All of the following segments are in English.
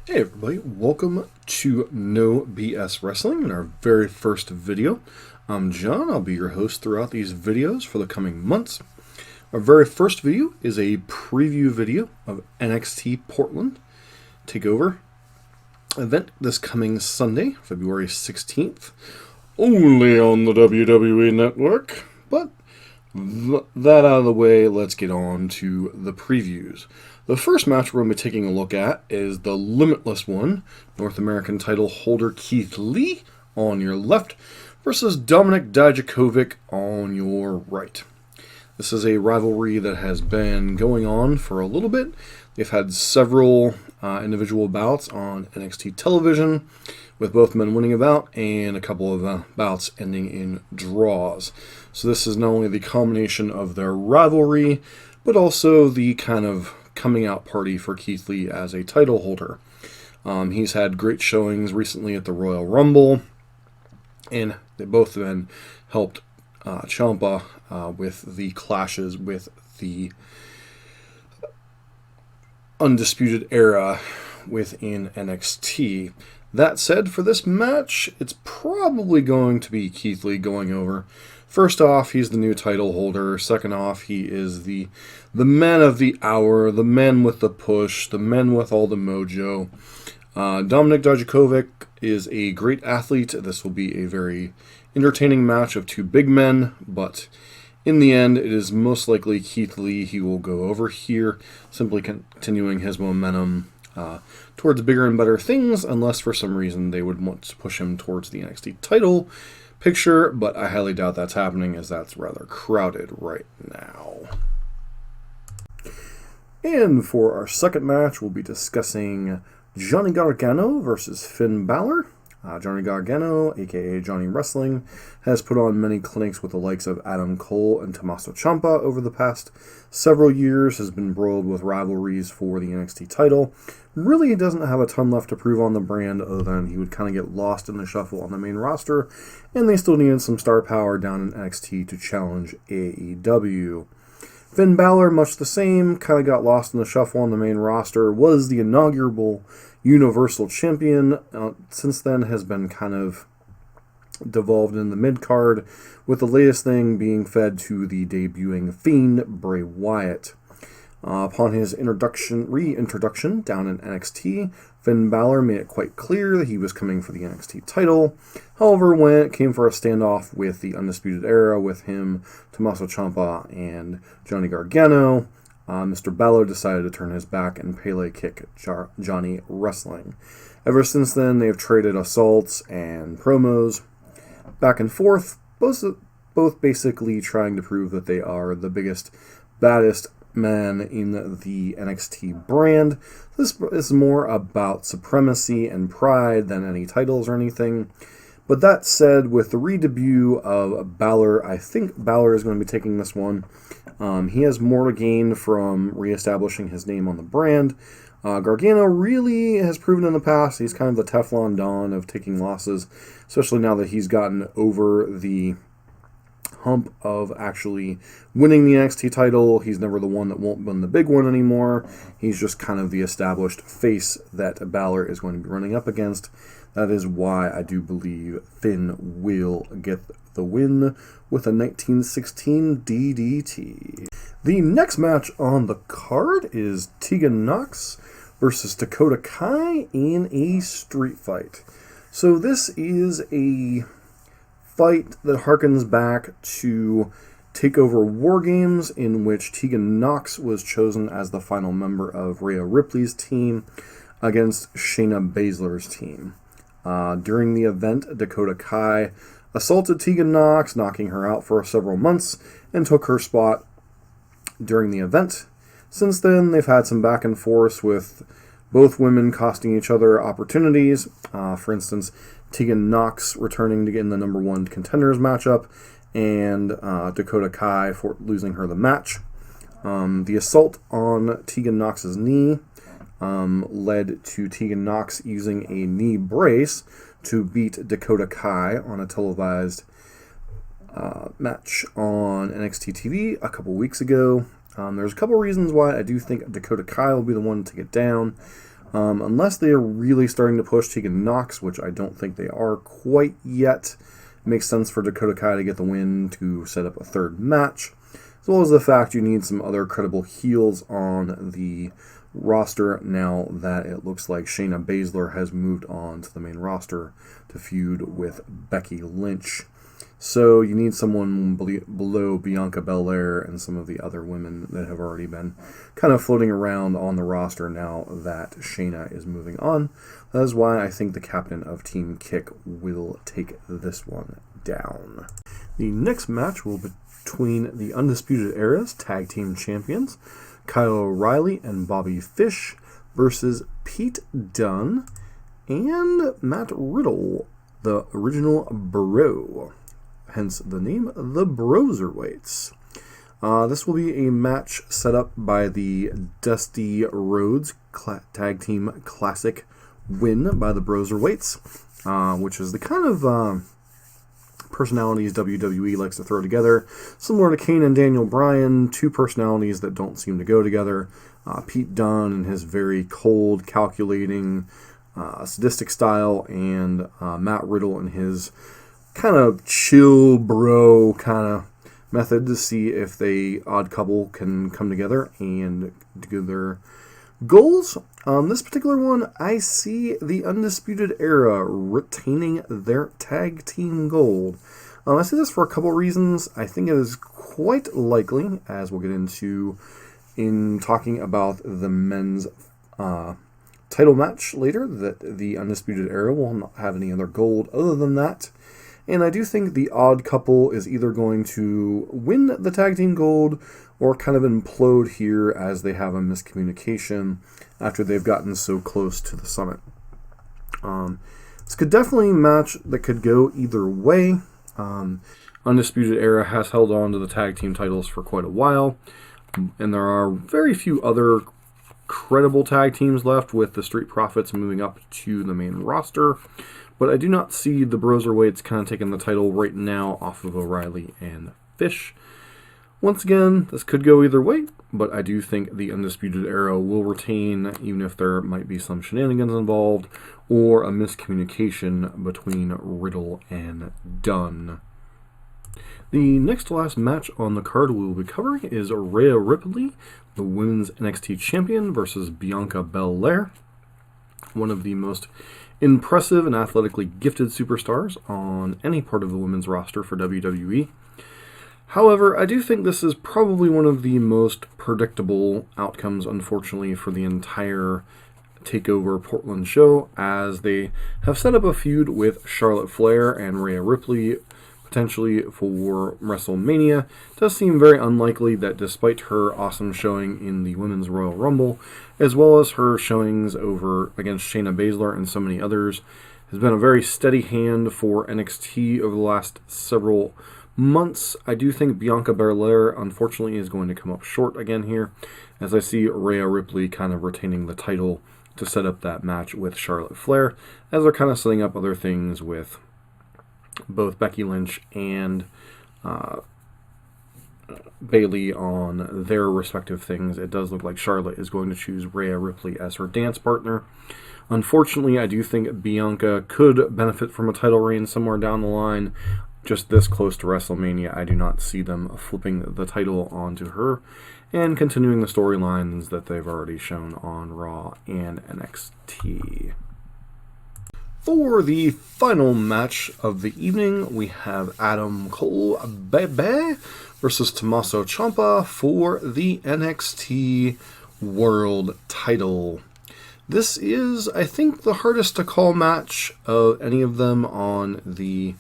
Hey everybody, welcome to No BS Wrestling, in our very first video. I'm John, I'll be your host throughout these videos for the coming months. Our very first video is a preview video of NXT Portland Takeover event this coming Sunday, February 16th, only on the WWE Network. But that out of the way, let's get on to the previews. The first match we're going to be taking a look at is the Limitless One, North American title holder Keith Lee on your left versus Dominik Diajkovic on your right. This is a rivalry that has been going on for a little bit. They've had several individual bouts on NXT television, with both men winning a bout and a couple of bouts ending in draws. So this is not only the culmination of their rivalry, but also the kind of coming out party for Keith Lee as a title holder. He's had great showings recently at the Royal Rumble, and they both then helped Ciampa with the clashes with the Undisputed Era within NXT. That said, for this match, it's probably going to be Keith Lee going over. First off, he's the new title holder. Second off, he is the man of the hour, the man with the push, the man with all the mojo. Dominik Diajkovic is a great athlete. This will be a very entertaining match of two big men, but in the end, it is most likely Keith Lee he will go over here, simply continuing his momentum towards bigger and better things, unless for some reason they would want to push him towards the NXT title picture, but I highly doubt that's happening, as that's rather crowded right now. And for our second match, we'll be discussing Johnny Gargano versus Finn Balor. Johnny Gargano, aka Johnny Wrestling, has put on many clinics with the likes of Adam Cole and Tommaso Ciampa over the past several years, has been embroiled with rivalries for the NXT title. Really, he doesn't have a ton left to prove on the brand, other than he would kind of get lost in the shuffle on the main roster, and they still needed some star power down in NXT to challenge AEW. Finn Balor, much the same, kind of got lost in the shuffle on the main roster, was the inaugural Universal Champion. Since then has been kind of devolved in the mid-card, with the latest thing being fed to the debuting Fiend, Bray Wyatt. Upon his reintroduction down in NXT, Finn Balor made it quite clear that he was coming for the NXT title. However, when it came for a standoff with the Undisputed Era, with him, Tommaso Ciampa, and Johnny Gargano, Mr. Balor decided to turn his back and Pele kick Johnny Wrestling. Ever since then, they've traded assaults and promos back and forth, both basically trying to prove that they are the biggest, baddest man in the NXT brand. This is more about supremacy and pride than any titles or anything. But that said, with the re-debut of Balor, I think Balor is going to be taking this one. He has more to gain from reestablishing his name on the brand. Gargano really has proven in the past he's kind of the Teflon Don of taking losses, especially now that he's gotten over the hump of actually winning the NXT title. He's never the one that won't win the big one anymore. He's just kind of the established face that Balor is going to be running up against. That is why I do believe Finn will get the win with a 1916 DDT. The next match on the card is Tegan Nox versus Dakota Kai in a street fight. So this is a fight that harkens back to Takeover War Games, in which Tegan Nox was chosen as the final member of Rhea Ripley's team against Shayna Baszler's team. During the event, Dakota Kai assaulted Tegan Nox, knocking her out for several months, and took her spot during the event. Since then, they've had some back and forth with both women costing each other opportunities. For instance, Tegan Nox returning to get in the number one contenders matchup, and Dakota Kai for losing her the match. The assault on Tegan Nox's knee led to Tegan Nox using a knee brace to beat Dakota Kai on a televised match on NXT TV a couple weeks ago. There's a couple reasons why I do think Dakota Kai will be the one to get down. Unless they are really starting to push Tegan Nox, which I don't think they are quite yet. It makes sense for Dakota Kai to get the win to set up a third match, as well as the fact you need some other credible heels on the roster now that it looks like Shayna Baszler has moved on to the main roster to feud with Becky Lynch. So you need someone below Bianca BelAir and some of the other women that have already been kind of floating around on the roster now that Shayna is moving on. That is why I think the captain of Team Kick will take this one down. The next match will be between the Undisputed Era's Tag Team Champions, Kyle O'Reilly and Bobby Fish, versus Pete Dunne and Matt Riddle, the original Bro. Hence the name, the Broserweights. This will be a match set up by the Dusty Rhodes Tag Team Classic win by the Broserweights, which is the kind of personalities WWE likes to throw together. Similar to Kane and Daniel Bryan, two personalities that don't seem to go together. Pete Dunne and his very cold, calculating, sadistic style, and Matt Riddle and his kind of chill bro kind of method to see if the odd couple can come together and do their goals. On this particular one, I see the Undisputed Era retaining their tag team gold. I see this for a couple reasons. I think it is quite likely, as we'll get into in talking about the men's title match later, that the Undisputed Era will not have any other gold other than that. And I do think the odd couple is either going to win the tag team gold or kind of implode here as they have a miscommunication after they've gotten so close to the summit. This could definitely match that could go either way. Undisputed Era has held on to the tag team titles for quite a while, and there are very few other credible tag teams left, with the Street Profits moving up to the main roster. But I do not see the Broserweights kind of taking the title right now off of O'Reilly and Fish. Once again, this could go either way, but I do think the Undisputed Era will retain, even if there might be some shenanigans involved or a miscommunication between Riddle and Dunne. The next to last match on the card we will be covering is Rhea Ripley, the Women's NXT Champion, versus Bianca BelAir, one of the most impressive and athletically gifted superstars on any part of the women's roster for WWE. However, I do think this is probably one of the most predictable outcomes, unfortunately, for the entire Takeover Portland show, as they have set up a feud with Charlotte Flair and Rhea Ripley, potentially for WrestleMania. It does seem very unlikely that despite her awesome showing in the Women's Royal Rumble, as well as her showings over against Shayna Baszler and so many others, has been a very steady hand for NXT over the last several months. I do think Bianca Belair, unfortunately, is going to come up short again here, as I see Rhea Ripley kind of retaining the title to set up that match with Charlotte Flair, as they're kind of setting up other things with both Becky Lynch and Bayley on their respective things. It does look like Charlotte is going to choose Rhea Ripley as her dance partner. Unfortunately, I do think Bianca could benefit from a title reign somewhere down the line. Just this close to WrestleMania, I do not see them flipping the title onto her and continuing the storylines that they've already shown on Raw and NXT. For the final match of the evening, we have Adam Cole Bebe versus Tommaso Ciampa for the NXT World title. This is, I think, the hardest to call match of any of them on the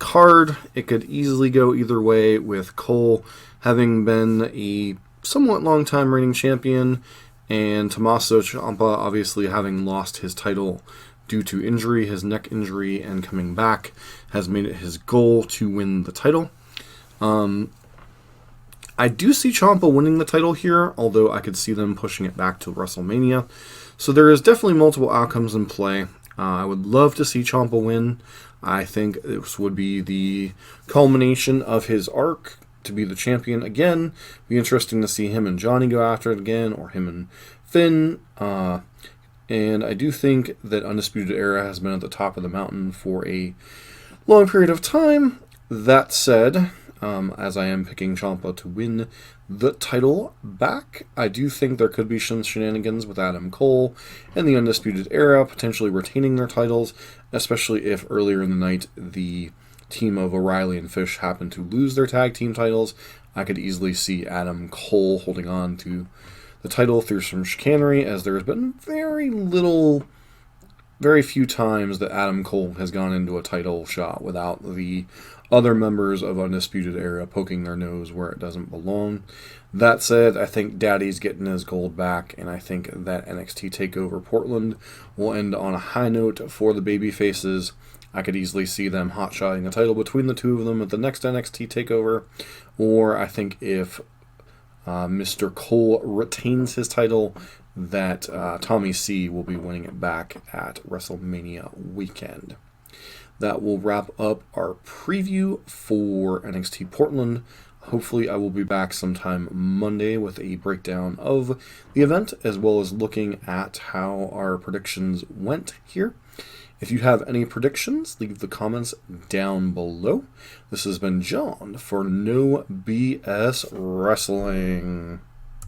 card. It could easily go either way, with Cole having been a somewhat long-time reigning champion, and Tommaso Ciampa obviously having lost his title due to injury, his neck injury, and coming back, has made it his goal to win the title. I do see Ciampa winning the title here, although I could see them pushing it back to WrestleMania. So there is definitely multiple outcomes in play. I would love to see Ciampa win. I think this would be the culmination of his arc to be the champion again. Be interesting to see him and Johnny go after it again, or him and Finn. And I do think that Undisputed Era has been at the top of the mountain for a long period of time. That said, as I am picking Ciampa to win the title back, I do think there could be some shenanigans with Adam Cole and the Undisputed Era potentially retaining their titles, especially if earlier in the night the team of O'Reilly and Fish happened to lose their tag team titles. I could easily see Adam Cole holding on to the title through some chicanery, as there has been very few times that Adam Cole has gone into a title shot without the other members of Undisputed Era poking their nose where it doesn't belong. That said, I think Daddy's getting his gold back, and I think that NXT TakeOver Portland will end on a high note for the babyfaces. I could easily see them hot-shotting the title between the two of them at the next NXT TakeOver, or I think if Mr. Cole retains his title, that Tommy C will be winning it back at WrestleMania weekend. That will wrap up our preview for NXT Portland. Hopefully I will be back sometime Monday with a breakdown of the event, as well as looking at how our predictions went here. If you have any predictions, leave the comments down below. This has been John for No BS Wrestling.